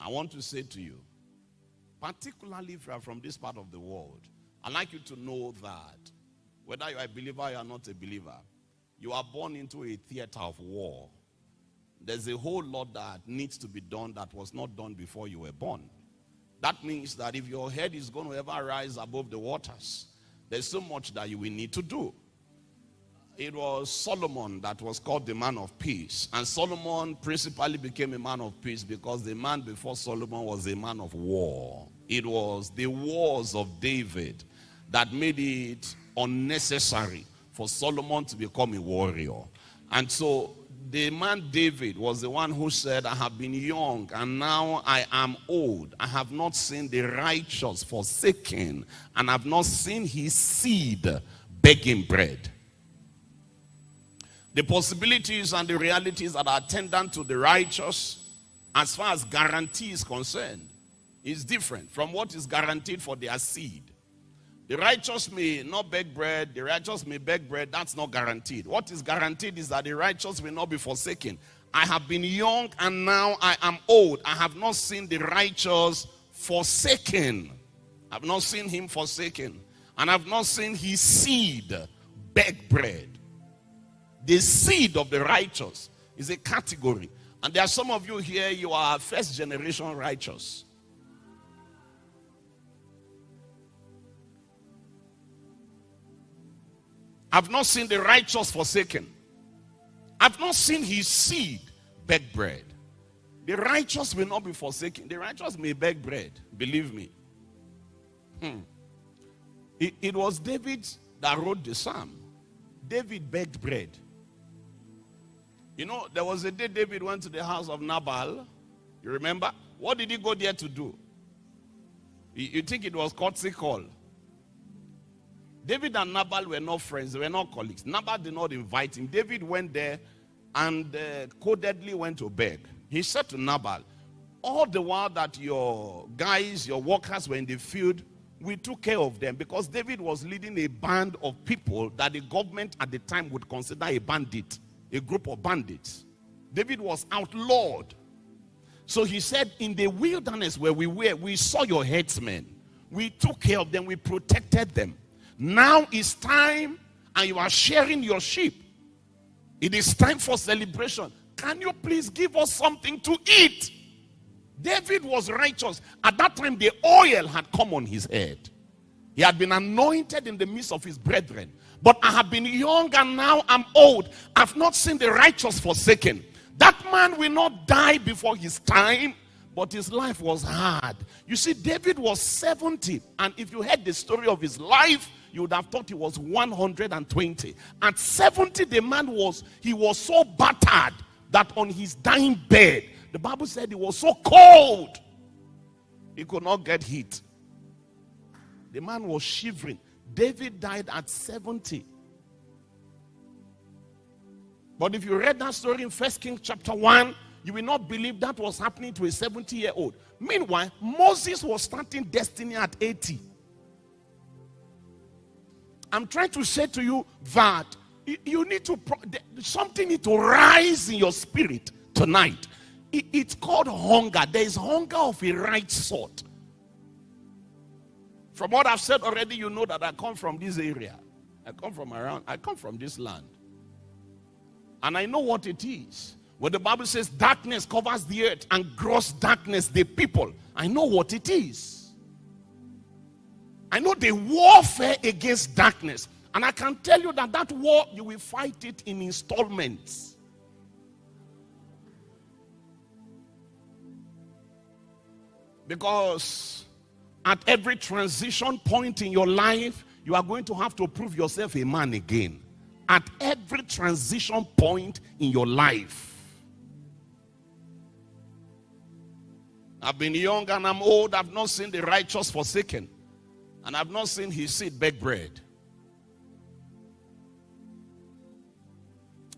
I want to say to you, particularly if you are from this part of the world, I'd like you to know that whether you are a believer or you are not a believer, you are born into a theater of war. There's a whole lot that needs to be done that was not done before you were born. That means that if your head is going to ever rise above the waters, there's so much that you will need to do. It was Solomon that was called the man of peace. And Solomon principally became a man of peace because the man before Solomon was a man of war. It was the wars of David that made it unnecessary for Solomon to become a warrior. And so the man David was the one who said, I have been young and now I am old. I have not seen the righteous forsaken, and I have not seen his seed begging bread. The possibilities and the realities that are attendant to the righteous, as far as guarantee is concerned, is different from what is guaranteed for their seed. The righteous may not beg bread, the righteous may beg bread, that's not guaranteed. What is guaranteed is that the righteous will not be forsaken. I have been young and now I am old. I have not seen the righteous forsaken. I have not seen him forsaken. And I have not seen his seed beg bread. The seed of the righteous is a category. And there are some of you here, you are first generation righteous. I've not seen the righteous forsaken. I've not seen his seed beg bread. The righteous will not be forsaken. The righteous may beg bread, believe me. It was David that wrote the psalm. David begged bread. You know, there was a day David went to the house of Nabal. You remember? What did he go there to do? You think it was courtesy call? David and Nabal were not friends. They were not colleagues. Nabal did not invite him. David went there and codedly went to beg. He said to Nabal, all the while that your guys, your workers were in the field, we took care of them, because David was leading a band of people that the government at the time would consider a bandit, a group of bandits. David was outlawed. So he said, in the wilderness where we were, we saw your headsmen. We took care of them. We protected them. Now it's time, and you are sharing your sheep. It is time for celebration. Can you please give us something to eat? David was righteous. At that time, the oil had come on his head. He had been anointed in the midst of his brethren. But I have been young and now I'm old. I've not seen the righteous forsaken. That man will not die before his time, but his life was hard. You see, David was 70. And if you heard the story of his life, you would have thought he was 120. At 70, the man was so battered that on his dying bed, the Bible said he was so cold, he could not get heat. The man was shivering. David died at 70. But if you read that story in 1 Kings chapter 1, you will not believe that was happening to a 70-year-old. Meanwhile, Moses was starting destiny at 80. I'm trying to say to you that you need to, something need to rise in your spirit tonight. It's called hunger. There is hunger of a right sort. From what I've said already, you know that I come from this area. I come from this land. And I know what it is. When the Bible says darkness covers the earth and gross darkness the people, I know what it is. I know the warfare against darkness. And I can tell you that that war, you will fight it in installments. Because at every transition point in your life, you are going to have to prove yourself a man again. At every transition point in your life. I've been young and I'm old. I've not seen the righteous forsaken. And I've not seen his seed beg bread.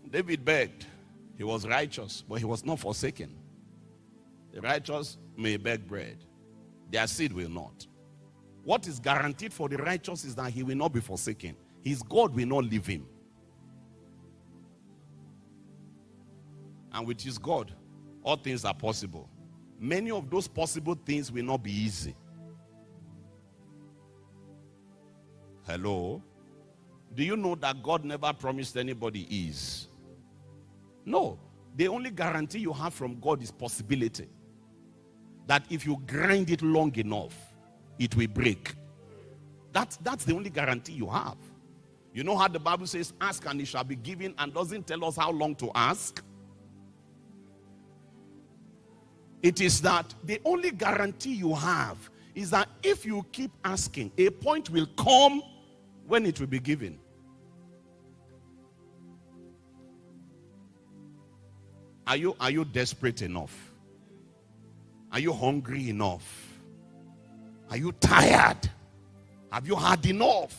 David begged. He was righteous, but he was not forsaken. The righteous may beg bread. Their seed will not. What is guaranteed for the righteous is that he will not be forsaken. His God will not leave him. And with his God, all things are possible. many of those possible things will not be easy. Hello? Do you know that God never promised anybody ease? No. The only guarantee you have from God is possibility. That if you grind it long enough, it will break. That's the only guarantee you have. You know how the Bible says, ask and it shall be given, and doesn't tell us how long to ask? It is that the only guarantee you have is that if you keep asking, a point will come when it will be given. Are you desperate enough? Are you hungry enough? Are you tired? Have you had enough?